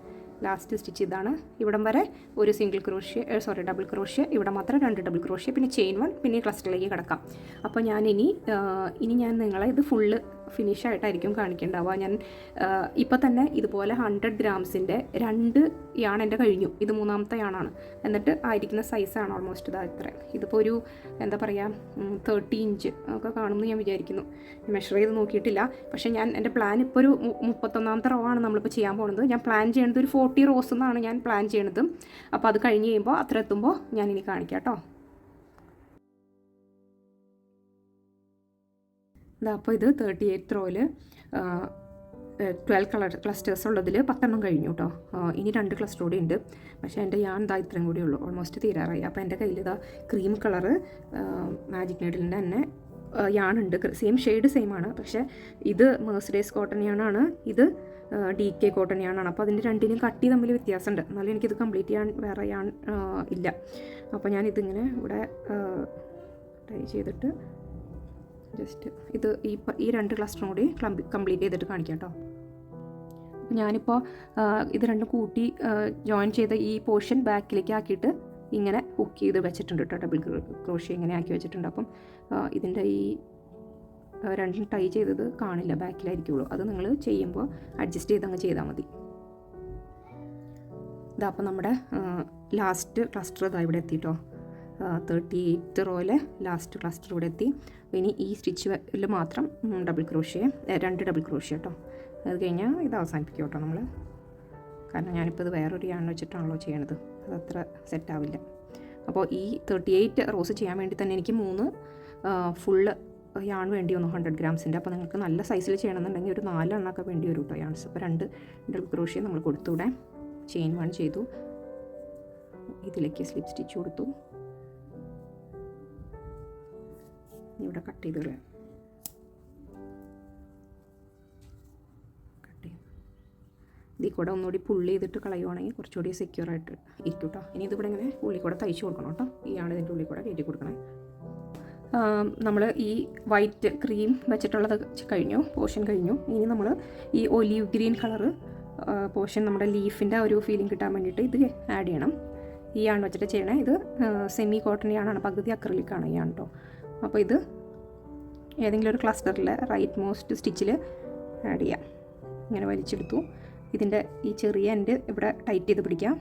ലാസ്റ്റ് സ്റ്റിച്ച് ഇതാണ്. ഇവിടം വരെ ഒരു ഡബിൾ ക്രോഷ്യ, ഇവിടെ മാത്രം 2 ഡബിൾ ക്രോഷ്യ, പിന്നെ ചെയിൻ 1, പിന്നെ ക്ലസ്റ്ററിലേക്ക് കിടക്കാം. അപ്പോൾ ഞാൻ ഇനി ഞാൻ നിങ്ങളെ ഇത് ഫുള്ള് ഫിനിഷായിട്ടായിരിക്കും കാണിക്കേണ്ടാവുക. ഞാൻ ഇപ്പോൾ തന്നെ ഇതുപോലെ 100 ഗ്രാംസിൻ്റെ 2 യാൺ എൻ്റെ കഴിഞ്ഞു. ഇത് 3ാമത്തെ യാണാണ്. എന്നിട്ട് ആയിരിക്കുന്ന സൈസാണ് ഓൾമോസ്റ്റ് ഇതാ ഇത്ര. ഇതിപ്പോൾ ഒരു എന്താ പറയുക 30 ഇഞ്ച് ഒക്കെ കാണുമെന്ന് ഞാൻ വിചാരിക്കുന്നു. മെഷർ ചെയ്ത് നോക്കിയിട്ടില്ല. പക്ഷേ എൻ്റെ പ്ലാൻ ഇപ്പോൾ ഒരു 31ാമത്തെ റോ ആണ് നമ്മളിപ്പോൾ ചെയ്യാൻ പോകുന്നത്. ഞാൻ പ്ലാൻ ചെയ്യുന്നത് ഒരു 40 റോസ് എന്നാണ് ഞാൻ പ്ലാൻ ചെയ്യണത്. അപ്പോൾ അത് കഴിഞ്ഞ് കഴിയുമ്പോൾ അത്ര എത്തുമ്പോൾ ഞാനിനി കാണിക്കാം കേട്ടോ. അപ്പോൾ ഇത് 38th റോയിൽ 12 കളർ ക്ലസ്റ്റേഴ്സ് ഉള്ളതിൽ 10 കഴിഞ്ഞു കേട്ടോ. ഇനി 2 ക്ലസ്റ്റർ കൂടി ഉണ്ട്. പക്ഷേ എൻ്റെ യാൺ ഇത്രയും കൂടി ഉള്ളൂ, ഓൾമോസ്റ്റ് തീരാറായി. അപ്പോൾ എൻ്റെ കയ്യിൽ ക്രീം കളറ് മാജിക് നീഡിലിൻ്റെ തന്നെ യാണുണ്ട്. ഷെയ്ഡ് സെയിം ആണ്. പക്ഷേ ഇത് മെഴ്സിഡൈസ് കോട്ടൺ യാണാണ്, ഇത് DK കോട്ടൺ യാണാണ്. അപ്പോൾ അതിൻ്റെ രണ്ടിനും കട്ടി തമ്മിൽ വ്യത്യാസമുണ്ട്. എന്നാലും എനിക്കിത് കംപ്ലീറ്റ് ചെയ്യാൻ വേറെ യാൺ ഇല്ല. അപ്പോൾ ഞാനിതിങ്ങനെ ഇവിടെ ട്രൈ ചെയ്തിട്ട് ജസ്റ്റ് ഈ 2 ക്ലസ്റ്ററും കൂടി കംപ്ലീറ്റ് ചെയ്തിട്ട് കാണിക്കാം കേട്ടോ. ഞാനിപ്പോൾ ഇത് രണ്ടും കൂട്ടി ജോയിൻ ചെയ്ത ഈ പോർഷൻ ബാക്കിലേക്ക് ആക്കിയിട്ട് ഇങ്ങനെ ഹുക്ക് ചെയ്ത് വെച്ചിട്ടുണ്ട് കേട്ടോ. ഡബിൾ ക്രോഷ്യ ഇങ്ങനെ ആക്കി വെച്ചിട്ടുണ്ട്. അപ്പം ഇതിൻ്റെ ഈ 2 ടൈ ചെയ്തത് കാണില്ല, ബാക്കിലായിരിക്കുള്ളൂ. അത് നിങ്ങൾ ചെയ്യുമ്പോൾ അഡ്ജസ്റ്റ് ചെയ്തങ്ങ് ചെയ്താൽ മതി. ഇതാ അപ്പോൾ നമ്മുടെ ലാസ്റ്റ് ക്ലസ്റ്റർ ഇതാ ഇവിടെ എത്തിയിട്ടോ. 38 റോയിലെ ലാസ്റ്റ് ക്ലസ്റ്റർ ഇവിടെ എത്തി. ഇനി ഈ സ്റ്റിച്ചിൽ മാത്രം ഡബിൾ ക്രോഷ്യ, 2 ഡബിൾ ക്രോഷ്യ കേട്ടോ. അത് കഴിഞ്ഞാൽ ഇത് അവസാനിപ്പിക്കും കേട്ടോ നമ്മൾ. കാരണം ഞാനിപ്പോൾ ഇത് വേറൊരു യാൺ വെച്ചിട്ടാണല്ലോ ചെയ്യണത്, അതത്ര സെറ്റാവില്ല. അപ്പോൾ ഈ 38 റോസ് ചെയ്യാൻ വേണ്ടി തന്നെ എനിക്ക് 3 ഫുള്ള് യാൺ വേണ്ടി വന്നു 100 ഗ്രാംസിൻ്റെ. അപ്പോൾ നിങ്ങൾക്ക് നല്ല സൈസിൽ ചെയ്യണമെന്നുണ്ടെങ്കിൽ ഒരു 4 എണ്ണമൊക്കെ വേണ്ടി വരും കേട്ടോ യാൺസ്. അപ്പോൾ 2 ഡബിൾ ക്രോഷ്യ നമ്മൾ കൊടുത്തൂടെ. ചെയിൻ 1 ചെയ്തു, ഇതിലേക്ക് സ്ലിപ്പ് സ്റ്റിച്ച് കൊടുത്തു. ഇവിടെ കട്ട് ചെയ്ത് കളയാം. ഇതിൽ കൂടെ ഒന്നുകൂടി പുള്ളി ചെയ്തിട്ട് കളയുവാണെങ്കിൽ കുറച്ചുകൂടി സെക്യൂറായിട്ട് ഇരിക്കും കേട്ടോ. ഇനി ഇതിവിടെ ഇങ്ങനെ ഉള്ളിൽ കൂടെ തയ്ച്ച് കൊടുക്കണം കേട്ടോ. ആണ് ഇതിൻ്റെ ഉള്ളിൽ കൂടെ കയറ്റി കൊടുക്കണേ. നമ്മൾ ഈ വൈറ്റ് ക്രീം വെച്ചിട്ടുള്ളത് കഴിഞ്ഞു, പോർഷൻ കഴിഞ്ഞു. ഇനി നമ്മൾ ഈ ഒലീവ് ഗ്രീൻ കളറ് പോർഷൻ നമ്മുടെ ലീഫിൻ്റെ ഒരു ഫീലിംഗ് കിട്ടാൻ വേണ്ടിയിട്ട് ഇത് ആഡ് ചെയ്യണം. ഈ ആണ് വെച്ചിട്ട് ചെയ്യണേ. ഇത് സെമി കോട്ടൺ യാണാണ്, പകുതി അക്രലിക്കാണ് ഈ ആണ് കേട്ടോ. അപ്പോൾ ഇത് ഏതെങ്കിലും ഒരു ക്ലസ്റ്ററിൽ റൈറ്റ് മോസ്റ്റ് സ്റ്റിച്ചിൽ ആഡ് ചെയ്യാം. ഇങ്ങനെ വലിച്ചെടുത്തു. ഇതിൻ്റെ ഈ ചെറിയ എൻഡ് ഇവിടെ ടൈറ്റ് ചെയ്ത് പിടിക്കാം.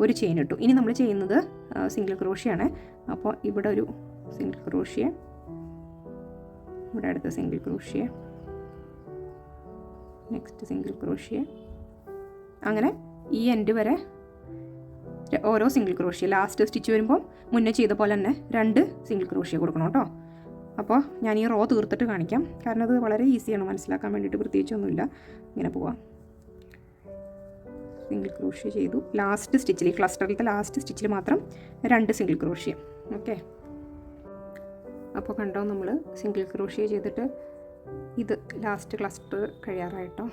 ഒരു ചെയിൻ ഇട്ടു. ഇനി നമ്മൾ ചെയ്യുന്നത് സിംഗിൾ ക്രോഷ്യാണ്. അപ്പോൾ ഇവിടെ ഒരു സിംഗിൾ ക്രോഷ്യ, ഇവിടെ അടുത്ത single crochet, next single crochet, അങ്ങനെ ഈ എൻഡ് വരെ ഓരോ സിംഗിൾ ക്രോഷ്യ. ലാസ്റ്റ് സ്റ്റിച്ച് വരുമ്പോൾ മുന്നേ ചെയ്ത പോലെ തന്നെ 2 സിംഗിൾ ക്രോഷ്യ കൊടുക്കണം കേട്ടോ. അപ്പോൾ ഞാൻ ഈ റോ തീർത്തിട്ട് കാണിക്കാം, കാരണം അത് വളരെ ഈസിയാണ് മനസ്സിലാക്കാൻ വേണ്ടിയിട്ട്, പ്രത്യേകിച്ചൊന്നുമില്ല. ഇങ്ങനെ പോവാം. സിംഗിൾ ക്രോഷ്യ ചെയ്തു. ലാസ്റ്റ് സ്റ്റിച്ചിൽ, ഈ ക്ലസ്റ്ററിലത്തെ ലാസ്റ്റ് സ്റ്റിച്ചിൽ മാത്രം 2 സിംഗിൾ ക്രോഷ്യ. ഓക്കെ, അപ്പോൾ കണ്ടോ നമ്മൾ സിംഗിൾ ക്രോഷ്യ ചെയ്തിട്ട് ഇത് ലാസ്റ്റ് ക്ലസ്റ്റർ കഴിയാറായിട്ടോ.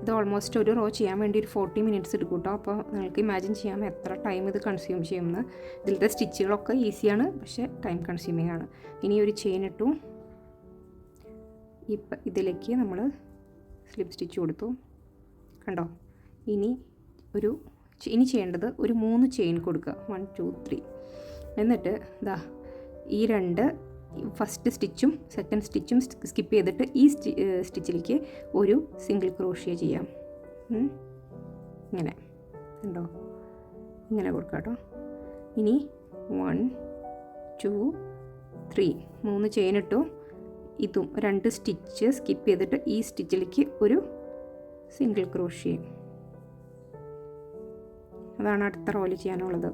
ഇത് ഓൾമോസ്റ്റ് ഒരു റോ ചെയ്യാൻ വേണ്ടി ഒരു 40 മിനിറ്റ്സ് എടുക്കും കേട്ടോ. അപ്പോൾ നിങ്ങൾക്ക് ഇമാജിൻ ചെയ്യാം എത്ര ടൈം ഇത് കൺസ്യൂം ചെയ്യുമെന്ന്. ഇതിലത്തെ സ്റ്റിച്ചുകളൊക്കെ ഈസിയാണ്, പക്ഷേ ടൈം കൺസ്യൂമിങ് ആണ്. ഇനി ഒരു ചെയിൻ ഇട്ടു. ഇപ്പം ഇതിലേക്ക് നമ്മൾ സ്ലിപ്പ് സ്റ്റിച്ച് കൊടുത്തു. കണ്ടോ, ഇനി ചെയ്യേണ്ടത് ഒരു 3 ചെയിൻ കൊടുക്കുക. 1 2 3. എന്നിട്ട് ഇതാ ഈ 2 ഫസ്റ്റ് സ്റ്റിച്ചും സെക്കൻഡ് സ്റ്റിച്ചും സ്കിപ്പ് ചെയ്തിട്ട് ഈ സ്റ്റിച്ചിലേക്ക് ഒരു സിംഗിൾ ക്രോഷ്യ ചെയ്യാം. ഇങ്ങനെ ഉണ്ടോ, ഇങ്ങനെ കൊടുക്കാം കേട്ടോ. ഇനി 1 2 3 3 ചെയിൻ ഇട്ടു. ഇതും 2 സ്റ്റിച്ച് സ്കിപ്പ് ചെയ്തിട്ട് ഈ സ്റ്റിച്ചിലേക്ക് ഒരു സിംഗിൾ ക്രോഷ്യ. അതാണ് അടുത്ത റോയിൽ ചെയ്യാനുള്ളത്.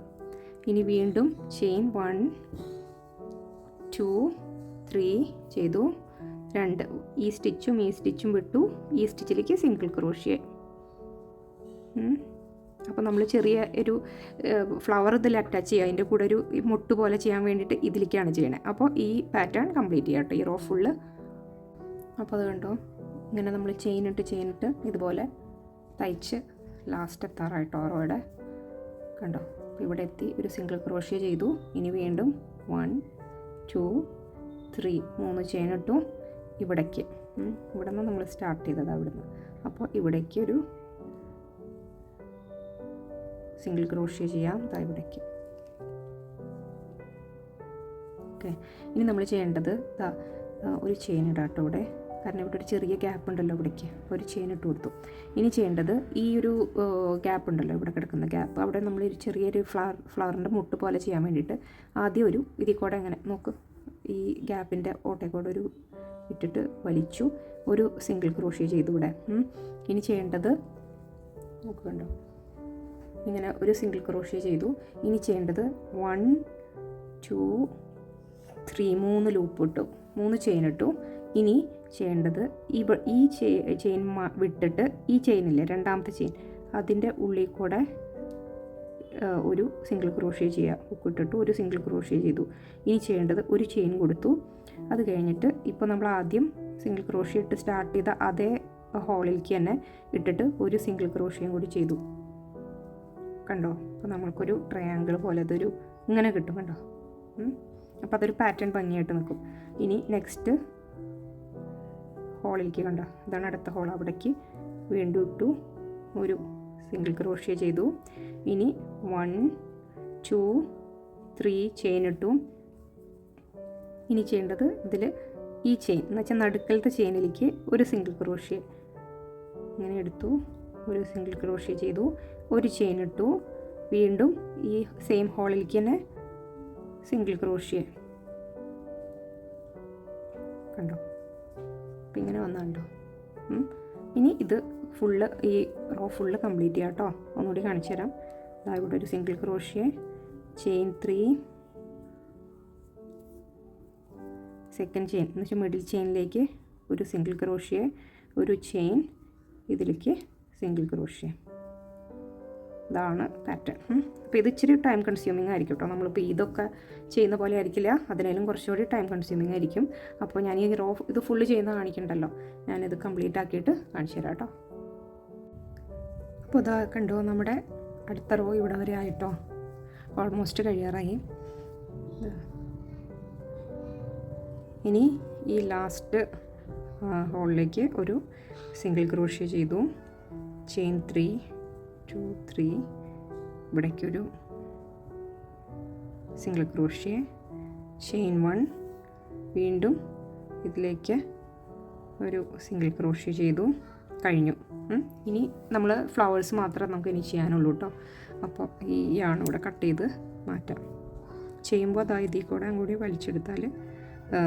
ഇനി വീണ്ടും ചെയിൻ 1 2 3 ചെയ്തു. 2 ഈ സ്റ്റിച്ചും വിട്ടു. ഈ സ്റ്റിച്ചിലേക്ക് സിംഗിൾ ക്രോഷ്യ. അപ്പോൾ നമ്മൾ ചെറിയ ഒരു ഫ്ലവർ ഇതിൽ അറ്റാച്ച് ചെയ്യുക, അതിൻ്റെ കൂടെ ഒരു മുട്ട് പോലെ ചെയ്യാൻ വേണ്ടിയിട്ട് ഇതിലേക്കാണ് ചെയ്യണത്. അപ്പോൾ ഈ പാറ്റേൺ കംപ്ലീറ്റ് ചെയ്യാം കേട്ടോ, ഈ റോ ഫുള്ള്. അപ്പോൾ അത് കണ്ടോ, ഇങ്ങനെ നമ്മൾ ചെയിനിട്ട് ഇതുപോലെ തയ്ച്ച് ലാസ്റ്റ് എത്താറായിട്ടോ റോയുടെ. കണ്ടോ, അപ്പോൾ ഇവിടെ എത്തി ഒരു സിംഗിൾ ക്രോഷ്യ ചെയ്തു. ഇനി വീണ്ടും 1 2 3 3 ചെയിൻ ഇട്ടു. ഇവിടേക്ക് ഇവിടെ നിന്ന് നമ്മൾ സ്റ്റാർട്ട് ചെയ്തത് അവിടുന്ന്. അപ്പോൾ ഇവിടേക്ക് ഒരു സിംഗിൾ ക്രോഷ്യ ചെയ്യാം. ഇവിടേക്ക്. ഓക്കെ, ഇനി നമ്മൾ ചെയ്യേണ്ടത് ഒരു ചെയിൻ ഇടാം കേട്ടോ ഇവിടെ, കാരണം ഇവിടെ ഒരു ചെറിയ ഗ്യാപ്പ് ഉണ്ടല്ലോ, ഇവിടേക്ക് ഒരു ചെയിൻ ഇട്ട് കൊടുത്തു. ഇനി ചെയ്യേണ്ടത് ഈ ഒരു ഗ്യാപ്പ് ഉണ്ടല്ലോ, ഇവിടെ കിടക്കുന്ന ഗ്യാപ്പ്, അവിടെ നമ്മൾ ഒരു ചെറിയൊരു ഫ്ലവറിൻ്റെ മുട്ട് പോലെ ചെയ്യാൻ വേണ്ടിയിട്ട് ആദ്യം ഒരു ഇതിൽ കൂടെ അങ്ങനെ നോക്ക്, ഈ ഗ്യാപ്പിൻ്റെ ഓട്ടേക്കൂടെ ഒരു ഇട്ടിട്ട് വലിച്ചു ഒരു സിംഗിൾ ക്രോഷ്യ ചെയ്തു ഇവിടെ. ഇനി ചെയ്യേണ്ടത് നോക്കുന്നുണ്ടോ, ഇങ്ങനെ ഒരു സിംഗിൾ ക്രോഷ്യ ചെയ്തു. ഇനി ചെയ്യേണ്ടത് 1 2 3 3 ലൂപ്പ് ഇട്ടു, 3 ചെയിൻ ഇട്ടു. ഇനി ചെയ്യേണ്ടത് ഈ ചെയിൻ വിട്ടിട്ട് ഈ ചെയിനില്ലേ, രണ്ടാമത്തെ ചെയിൻ, അതിൻ്റെ ഉള്ളിൽ കൂടെ ഒരു സിംഗിൾ ക്രോഷ്യ ചെയ്യുക. ഉക്കിട്ടിട്ട് ഒരു സിംഗിൾ ക്രോഷ്യ ചെയ്തു. ഇനി ചെയ്യേണ്ടത് ഒരു ചെയിൻ കൊടുത്തു. അത് കഴിഞ്ഞിട്ട് ഇപ്പോൾ നമ്മൾ ആദ്യം സിംഗിൾ ക്രോഷ്യ ഇട്ട് സ്റ്റാർട്ട് ചെയ്ത അതേ ഹോളിലേക്ക് തന്നെ ഇട്ടിട്ട് ഒരു സിംഗിൾ ക്രോഷ്യയും കൂടി ചെയ്തു. കണ്ടോ, അപ്പോൾ നമ്മൾക്കൊരു ട്രയാങ്കിൾ പോലെ അതൊരു ഇങ്ങനെ കിട്ടും. കണ്ടോ, അപ്പോൾ അതൊരു പാറ്റേൺ ഭംഗിയായിട്ട് നിൽക്കും. ഇനി നെക്സ്റ്റ് ഹോളിലേക്ക്, കണ്ടോ, ഇതാണ് അടുത്ത ഹോൾ, അവിടേക്ക് വീണ്ടും ഇട്ടു ഒരു സിംഗിൾ ക്രോഷ്യ ചെയ്തു. ഇനി 1 2 3 ചെയിൻ ഇട്ടു. ഇനി ചെയ്യേണ്ടത് ഇതിൽ ഈ ചെയിൻ എന്ന് വെച്ചാൽ നടുക്കലത്തെ ചെയിനിലേക്ക് ഒരു സിംഗിൾ ക്രോഷ്യ ഇങ്ങനെ എടുത്തു, ഒരു സിംഗിൾ ക്രോഷ്യ ചെയ്തു, ഒരു ചെയിൻ ഇട്ടു, വീണ്ടും ഈ സെയിം ഹോളിലേക്ക് തന്നെ സിംഗിൾ ക്രോഷ്യ. കണ്ടോ? അപ്പം ഇങ്ങനെ വന്നുണ്ടോ? ഇനി ഇത് ഫുള്ള് ഈ റോ ഫുള്ള് കംപ്ലീറ്റ് ചെയ്യാം കേട്ടോ. ഒന്നുകൂടി കാണിച്ചു തരാം. അതാ ഇവിടെ ഒരു single crochet, chain 3, second chain എന്ന് വെച്ചാൽ മിഡിൽ ചെയിനിലേക്ക് ഒരു സിംഗിൾ ക്രോഷ്യ, ഒരു ചെയിൻ, ഇതിലേക്ക് സിംഗിൾ ക്രോഷ്യ. ഇതാണ് പാറ്റേൺ. അപ്പോൾ ഇത് ഇച്ചിരി ടൈം കൺസ്യൂമിങ് ആയിരിക്കും കേട്ടോ. നമ്മളിപ്പോൾ ഇതൊക്കെ ചെയ്യുന്ന പോലെ ആയിരിക്കില്ല, അതിനേലും കുറച്ചുകൂടി ടൈം കൺസ്യൂമിങ് ആയിരിക്കും. അപ്പോൾ ഞാൻ ഈ റോ ഇത് ഫുള്ള് ചെയ്യുന്ന കാണിക്കണ്ടല്ലോ, ഞാനിത് കംപ്ലീറ്റ് ആക്കിയിട്ട് കാണിച്ചു തരാം കേട്ടോ. അപ്പോൾ ഇതാ കണ്ടോ, നമ്മുടെ അടുത്ത റോ ഇവിടെ വരെ ആയിട്ടോ, ഓൾമോസ്റ്റ് കഴിയാറായി. ഇനി ഈ ലാസ്റ്റ് ഹോളിലേക്ക് ഒരു സിംഗിൾ ക്രോഷ്യ ചെയ്തു, ചെയിൻ 3, 2, 3, ഇവിടേക്കൊരു സിംഗിൾ ക്രോഷ്യ, ചെയിൻ 1, വീണ്ടും ഇതിലേക്ക് ഒരു സിംഗിൾ ക്രോഷ്യ ചെയ്തു, കഴിഞ്ഞു. ഇനി നമ്മൾ ഫ്ലവേഴ്സ് മാത്രമേ നമുക്ക് ഇനി ചെയ്യാനുള്ളൂ കേട്ടോ. അപ്പോൾ ഈ യാണ് ഇവിടെ കട്ട് ചെയ്ത് മാറ്റാം. ചെയ്യുമ്പോൾ അതായത് ഇതിൽ കൂടി വലിച്ചെടുത്താൽ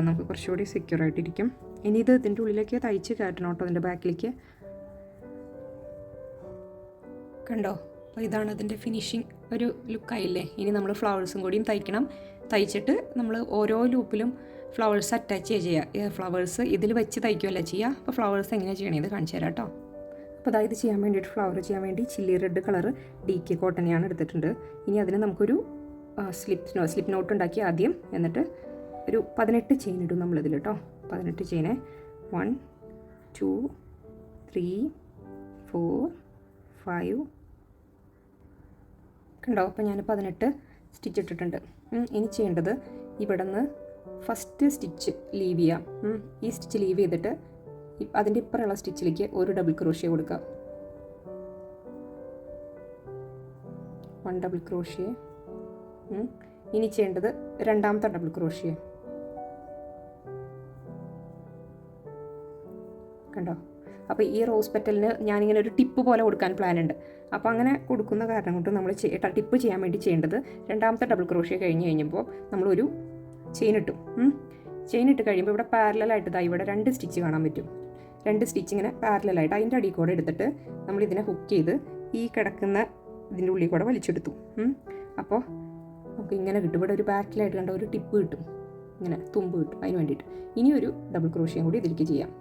നമുക്ക് കുറച്ചുകൂടി സെക്യൂർ ആയിട്ടിരിക്കും. ഇനി ഇത് ഇതിൻ്റെ ഉള്ളിലേക്ക് തയ്ച്ച് കയറ്റണം കേട്ടോ, അതിൻ്റെ ബാക്കിലേക്ക്. കണ്ടോ? അപ്പോൾ ഇതാണ് അതിൻ്റെ ഫിനിഷിങ് ഒരു ലുക്കായില്ലേ. ഇനി നമ്മൾ ഫ്ലവേഴ്സും കൂടിയും തയ്ക്കണം. തയ്ച്ചിട്ട് നമ്മൾ ഓരോ ലൂപ്പിലും ഫ്ലവേഴ്സ് അറ്റാച്ച് ചെയ്യുക. ഫ്ലവേഴ്സ് ഇതിൽ വെച്ച് തയ്ക്കുകയല്ല ചെയ്യുക. അപ്പോൾ ഫ്ലവേഴ്സ് എങ്ങനെയാണ് ചെയ്യണത് കാണിച്ചു തരാം കേട്ടോ. അപ്പോൾ അതായത് ചെയ്യാൻ വേണ്ടിയിട്ട് ഫ്ലവർ ചെയ്യാൻ വേണ്ടി ചില്ലി റെഡ് കളർ DK കോട്ടനെയാണ് എടുത്തിട്ടുണ്ട്. ഇനി അതിന് നമുക്കൊരു സ്ലിപ്പ് നോട്ട് ഉണ്ടാക്കി ആദ്യം, എന്നിട്ട് ഒരു 18 ചെയിൻ ഇടും നമ്മളിതിൽ കേട്ടോ. 18 ചെയിന് 1, 2, 3, 4, 5. കണ്ടോ? അപ്പോൾ ഞാൻ 18 സ്റ്റിച്ച് ഇട്ടിട്ടുണ്ട്. ഇനി ചെയ്യേണ്ടത് ഇവിടെ നിന്ന് ഫസ്റ്റ് സ്റ്റിച്ച് ലീവ് ചെയ്യാം. ഈ സ്റ്റിച്ച് ലീവ് ചെയ്തിട്ട് അതിൻ്റെ ഇപ്പുറമുള്ള സ്റ്റിച്ചിലേക്ക് ഒരു ഡബിൾ ക്രോഷ്യ കൊടുക്കാം. 1 ഡബിൾ ക്രോഷ്യ. ഇനി ചെയ്യേണ്ടത് രണ്ടാമത്തെ ഡബിൾ ക്രോഷ്യ. കണ്ടോ? അപ്പോൾ ഈ റോസ് പെറ്റലിന് ഞാനിങ്ങനെ ഒരു ടിപ്പ് പോലെ കൊടുക്കാൻ പ്ലാൻ ഉണ്ട്. അപ്പോൾ അങ്ങനെ കൊടുക്കുന്ന കാരണം കൊണ്ട് നമ്മൾ ടിപ്പ് ചെയ്യാൻ വേണ്ടി ചെയ്യേണ്ടത് രണ്ടാമത്തെ ഡബിൾ ക്രോഷ്യ കഴിഞ്ഞപ്പോൾ നമ്മളൊരു ചെയിൻ ഇട്ടു. ചെയിൻ ഇട്ട് കഴിയുമ്പോൾ ഇവിടെ പാരലായിട്ട് ഇതാ ഇവിടെ 2 സ്റ്റിച്ച് കാണാൻ പറ്റും. 2 സ്റ്റിച്ച് ഇങ്ങനെ പാരലായിട്ട് അതിൻ്റെ അടിയിൽ കൂടെ എടുത്തിട്ട് നമ്മളിതിനെ ഹുക്ക് ചെയ്ത് ഈ കിടക്കുന്ന ഇതിൻ്റെ ഉള്ളിൽ കൂടെ വലിച്ചെടുത്തു. അപ്പോൾ നമുക്ക് ഇങ്ങനെ കിട്ടും. ഇവിടെ ഒരു ബാക്കിലായിട്ട് കണ്ട ഒരു ടിപ്പ് കിട്ടും, ഇങ്ങനെ തുമ്പ് കിട്ടും. അതിന് വേണ്ടിയിട്ട് ഇനി ഒരു ഡബിൾ ക്രോഷ്യം കൂടി ഇതിലേക്ക് ചെയ്യാം.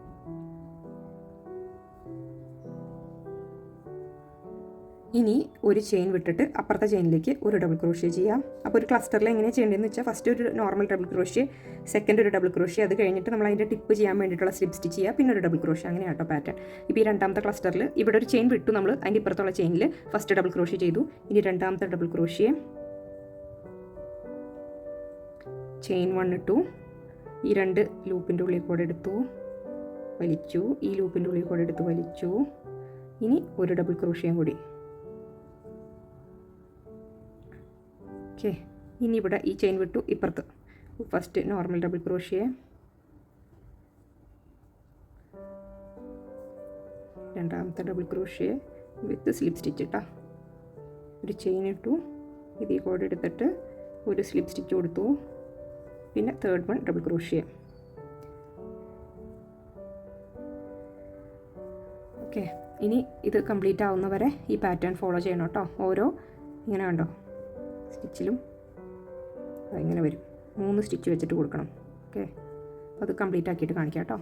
ഇനി ഒരു ചെയിൻ വിട്ടിട്ട് അപ്പുറത്തെ ചെയിനിലേക്ക് ഒരു ഡബിൾ ക്രോഷ്യ ചെയ്യാം. അപ്പോൾ ഒരു ക്ലസ്റ്ററിൽ എങ്ങനെയാണ് ചെയ്യേണ്ടതെന്ന് വെച്ചാൽ ഫസ്റ്റ് ഒരു നോർമൽ ഡബിൾ ക്രോഷ്യ, സെക്കൻഡ് ഒരു ഡബിൾ ക്രോഷ്യ, അത് കഴിഞ്ഞിട്ട് നമ്മൾ അതിൻ്റെ ടിപ്പ് ചെയ്യാൻ വേണ്ടിയിട്ടുള്ള സ്ലിപ്പ് സ്റ്റിച്ച് ചെയ്യുക, പിന്നെ ഒരു ഡബിൾ ക്രോഷ്യ. അങ്ങനെയാണ് കേട്ടോ പാറ്റേൺ. ഇപ്പോൾ ഈ രണ്ടാമത്തെ ക്ലസ്റ്ററിൽ ഇവിടെ ഒരു ചെയിൻ വിട്ടു, നമ്മൾ അതിൻ്റെ ഇപ്പുറത്തുള്ള ചെയിനിൽ ഫസ്റ്റ് ഡബിൾ ക്രോഷ്യ ചെയ്തു. ഇനി രണ്ടാമത്തെ ഡബിൾ ക്രോഷ്യ, ചെയിൻ 1 ഇട്ടു, ഈ 2 ലൂപ്പിൻ്റെ ഉള്ളിൽ കൂടെ എടുത്തു വലിച്ചു, ഈ ലൂപ്പിൻ്റെ ഉള്ളിൽ കൂടെ എടുത്ത് വലിച്ചു. ഇനി ഒരു ഡബിൾ ക്രോഷ്യം കൂടി. ഓക്കെ, ഇനി ഇവിടെ ഈ ചെയിൻ വിട്ടു ഇപ്പുറത്ത് ഫസ്റ്റ് നോർമൽ ഡബിൾ ക്രോഷ്യ, രണ്ടാമത്തെ ഡബിൾ ക്രോഷ്യ വിത്ത് സ്ലിപ്പ് സ്റ്റിച്ച് ഇട്ടാ, ഒരു ചെയിൻ ഇട്ടു, ഇതിൽ കൂടെ എടുത്തിട്ട് ഒരു സ്ലിപ്പ് സ്റ്റിച്ച് കൊടുത്തു, പിന്നെ third one double crochet. Okay, ഇനി ഇത് കംപ്ലീറ്റ് ആവുന്നവരെ ഈ പാറ്റേൺ ഫോളോ ചെയ്യണം കേട്ടോ. ഓരോ ഇങ്ങനെ കണ്ടോ സ്റ്റിച്ചിലും ഇങ്ങനെ വരും, 3 സ്റ്റിച്ച് വെച്ചിട്ട് കൊടുക്കണം. ഓക്കെ, അപ്പോൾ അത് കംപ്ലീറ്റ് ആക്കിയിട്ട് കാണിക്കാം കേട്ടോ.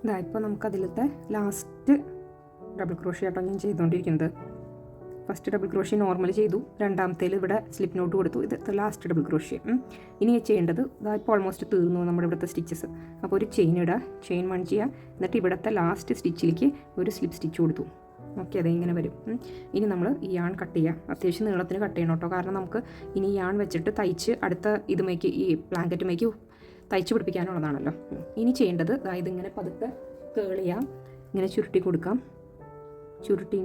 ഇതാ ഇപ്പോൾ നമുക്കതിലത്തെ ലാസ്റ്റ് ഡബിൾ ക്രോഷ്യ കേട്ടോ ഞാൻ ചെയ്തുകൊണ്ടിരിക്കുന്നത്. ഫസ്റ്റ് ഡബിൾ ക്രോഷ്യ നോർമൽ ചെയ്തു, രണ്ടാമത്തേൽ ഇവിടെ സ്ലിപ്പ് നോട്ട് കൊടുത്തു, ഇത് ലാസ്റ്റ് ഡബിൾ ക്രോഷ്യ. ഇനി ചെയ്യേണ്ടത് ഇതാ ഇപ്പോൾ ഓൾമോസ്റ്റ് തീർന്നു നമ്മുടെ ഇവിടുത്തെ സ്റ്റിച്ചസ്. അപ്പോൾ ഒരു ചെയിൻ ഇടുക, ചെയിൻ 1 ചെയ്യുക, എന്നിട്ട് ഇവിടുത്തെ ലാസ്റ്റ് സ്റ്റിച്ചിലേക്ക് ഒരു സ്ലിപ്പ് സ്റ്റിച്ച് കൊടുത്തു. ഓക്കെ, അതിങ്ങനെ വരും. ഇനി നമ്മൾ ഈ യാൺ കട്ട് ചെയ്യാം. അത്യാവശ്യം നീളത്തിന് കട്ട് ചെയ്യണം കേട്ടോ, കാരണം നമുക്ക് ഇനി യാൺ വെച്ചിട്ട് തയ്ച്ച് അടുത്ത ഇതുമേക്ക് ഈ ബ്ലാങ്കറ്റുമേക്ക് തയ്ച്ച് പിടിപ്പിക്കാനുള്ളതാണല്ലോ. ഇനി ചെയ്യേണ്ടത് അതായത് ഇങ്ങനെ പതുക്കെ കേൾ ചെയ്യാം, ഇങ്ങനെ ചുരുട്ടി കൊടുക്കാം. ചുരുട്ടി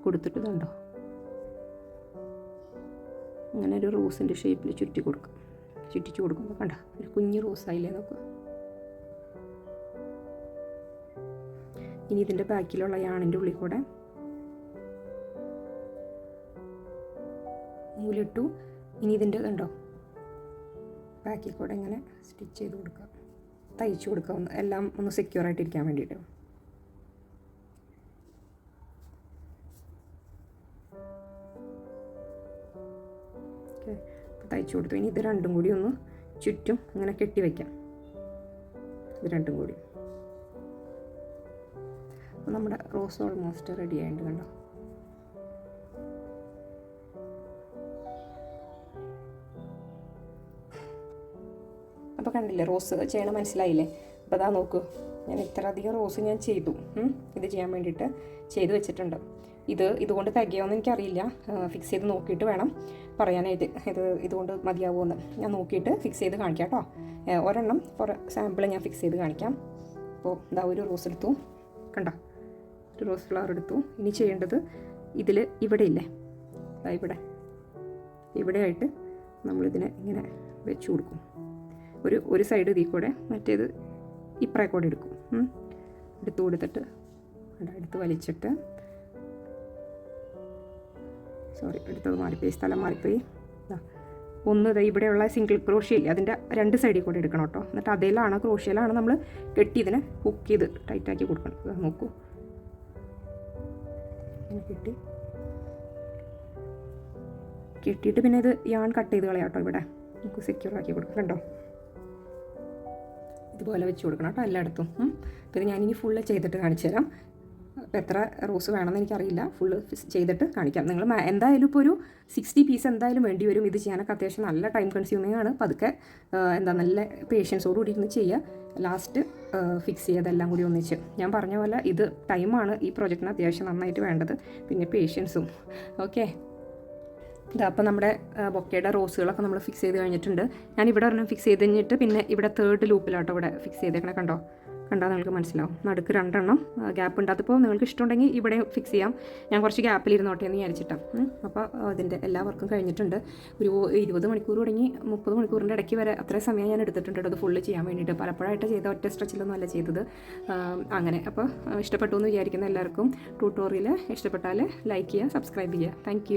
കൊടുത്തിട്ട് ഇതുണ്ടോ ഇങ്ങനെ ഒരു റോസിൻ്റെ ഷേപ്പിൽ ചുറ്റിച്ച് കൊടുക്കുമ്പോൾ കണ്ട ഒരു കുഞ്ഞ് റോസായില്ലേ നോക്കുക. ഇനി ഇതിൻ്റെ ബാക്കിലുള്ള യാണിൻ്റെ ഉള്ളിൽ കൂടെ നൂലിട്ടു. ഇനി ഇതിൻ്റെ കണ്ടോ ബാക്കിൽ കൂടെ ഇങ്ങനെ സ്റ്റിച്ച് ചെയ്ത് കൊടുക്കുക, തയ്ച്ചു കൊടുക്കുക, എല്ലാം ഒന്ന് സെക്യൂർ ആയിട്ടിരിക്കാൻ വേണ്ടിയിട്ട്. ഓക്കെ, അപ്പോൾ തയ്ച്ചു കൊടുത്തു. ഇനി ഇത് രണ്ടും കൂടി ഒന്ന് ചുറ്റും ഇങ്ങനെ കെട്ടി വയ്ക്കാം, ഇത് രണ്ടും കൂടി. അപ്പോൾ നമ്മുടെ റോസ് ഓൾമോസ്റ്റ് റെഡി ആയിട്ട് കണ്ടോ. അപ്പോൾ കണ്ടില്ലേ റോസ് ചെയ്യണം മനസ്സിലായില്ലേ? അപ്പോൾ അതാ നോക്കൂ, ഞാൻ ഇത്ര അധികം റോസ് ഞാൻ ചെയ്തു, ഇത് ചെയ്യാൻ വേണ്ടിയിട്ട് ചെയ്ത് വെച്ചിട്ടുണ്ട്. ഇതുകൊണ്ട് തികയാമെന്ന് എനിക്കറിയില്ല, ഫിക്സ് ചെയ്ത് നോക്കിയിട്ട് വേണം പറയാനായിട്ട് ഇതുകൊണ്ട് മതിയാവുമെന്ന്. ഞാൻ നോക്കിയിട്ട് ഫിക്സ് ചെയ്ത് കാണിക്കാം കേട്ടോ. ഒരെണ്ണം ഫോർ സാമ്പിൾ ഞാൻ ഫിക്സ് ചെയ്ത് കാണിക്കാം. അപ്പോൾ ഇതാ ഒരു റോസ് എടുത്തു, കണ്ടോ, ഒരു റോസ് ഫ്ലവർ എടുത്തു. ഇനി ചെയ്യേണ്ടത് ഇവിടെ ഇല്ലേ, ഇവിടെ ആയിട്ട് നമ്മളിതിനെ ഇങ്ങനെ വെച്ച് കൊടുക്കും. ഒരു സൈഡ് ഇതിൽ കൂടെ, മറ്റേത് ഇപ്പറേ കൂടെ എടുക്കും. എടുത്തു കൊടുത്തിട്ട് എടുത്ത് വലിച്ചിട്ട്, സോറി എടുത്തത് മാറിപ്പോയി, സ്ഥലം മാറിപ്പോയി. ഇവിടെയുള്ള സിംഗിൾ ക്രോഷ്യ ഇല്ലേ, അതിൻ്റെ രണ്ട് സൈഡിൽ കൂടെ എടുക്കണം കേട്ടോ. എന്നിട്ട് അതിലാണ് ക്രോഷ്യയിലാണ് നമ്മൾ കെട്ടി ഇതിനെ ഹുക്ക് ചെയ്ത് ടൈറ്റാക്കി കൊടുക്കണം. നോക്കൂ, കെട്ടിയിട്ട് പിന്നെ ഇത് യാൺ കട്ട് ചെയ്ത് കളയാം കേട്ടോ. ഇവിടെ നമുക്ക് സെക്യൂർ ആക്കി കൊടുക്കാം, കണ്ടോ, ഇതുപോലെ വെച്ച് കൊടുക്കണം കേട്ടോ എല്ലായിടത്തും. പിന്നെ ഞാനിനി ഫുള്ള് ചെയ്തിട്ട് കാണിച്ചു തരാം. അപ്പോൾ എത്ര റോസ് വേണമെന്ന് എനിക്കറിയില്ല, ഫുള്ള് ചെയ്തിട്ട് കാണിക്കാം. നിങ്ങൾ എന്തായാലും ഇപ്പോൾ ഒരു 60 പീസ് എന്തായാലും വേണ്ടി വരും. ഇത് ചെയ്യാനൊക്കെ അത്യാവശ്യം നല്ല ടൈം കൺസ്യൂമിങ് ആണ്. പതുക്കെ നല്ല പേഷ്യൻസോട് കൂടി ഇരുന്ന് ചെയ്യുക. ലാസ്റ്റ് ഫിക്സ് ചെയ്തെല്ലാം കൂടി ഒന്നിച്ച്. ഞാൻ പറഞ്ഞ പോലെ ഇത് ടൈമാണ് ഈ പ്രോജക്റ്റിന് അത്യാവശ്യം നന്നായിട്ട് വേണ്ടത്, പിന്നെ പേഷ്യൻസും. ഓക്കെ, അപ്പോൾ നമ്മുടെ ബൊക്കയുടെ റോസുകളൊക്കെ നമ്മൾ ഫിക്സ് ചെയ്ത് കഴിഞ്ഞിട്ടുണ്ട്. ഞാൻ ഇവിടെ ഒരെണ്ണം ഫിക്സ് ചെയ്ത് കഴിഞ്ഞിട്ട് പിന്നെ ഇവിടെ 3rd ലൂപ്പിലാട്ടോ ഇവിടെ ഫിക്സ് ചെയ്തേക്കണേ. കണ്ടാൽ നിങ്ങൾക്ക് മനസ്സിലാവും. നടുക്ക് 2 എണ്ണം ഗ്യാപ്പ് ഉണ്ട്. അതിപ്പോൾ നിങ്ങൾക്ക് ഇഷ്ടമുണ്ടെങ്കിൽ ഇവിടെ ഫിക്സ് ചെയ്യാം. ഞാൻ കുറച്ച് ഗ്യാപ്പിലിരുന്നോട്ടെ എന്ന് വിചാരിച്ചിട്ടാണ്. അപ്പോൾ അതിൻ്റെ എല്ലാ വർക്കും കഴിഞ്ഞിട്ടുണ്ട്. ഒരു 20 മണിക്കൂർ തുടങ്ങി 30 മണിക്കൂറിൻ്റെ ഇടയ്ക്ക് വരെ അത്രയും സമയം ഞാൻ എടുത്തിട്ടുണ്ട് അത് ഫുള്ള് ചെയ്യാൻ വേണ്ടിയിട്ട്. പലപ്പോഴായിട്ട് ചെയ്ത ഒറ്റ സ്ട്രെച്ചിലൊന്നും അല്ല ചെയ്തത്. അങ്ങനെ അപ്പോൾ ഇഷ്ടപ്പെട്ടു എന്ന് വിചാരിക്കുന്ന എല്ലാവർക്കും ട്യൂട്ടോറിയൽ ഇഷ്ടപ്പെട്ടാൽ ലൈക്ക് ചെയ്യുക, സബ്സ്ക്രൈബ് ചെയ്യുക. താങ്ക്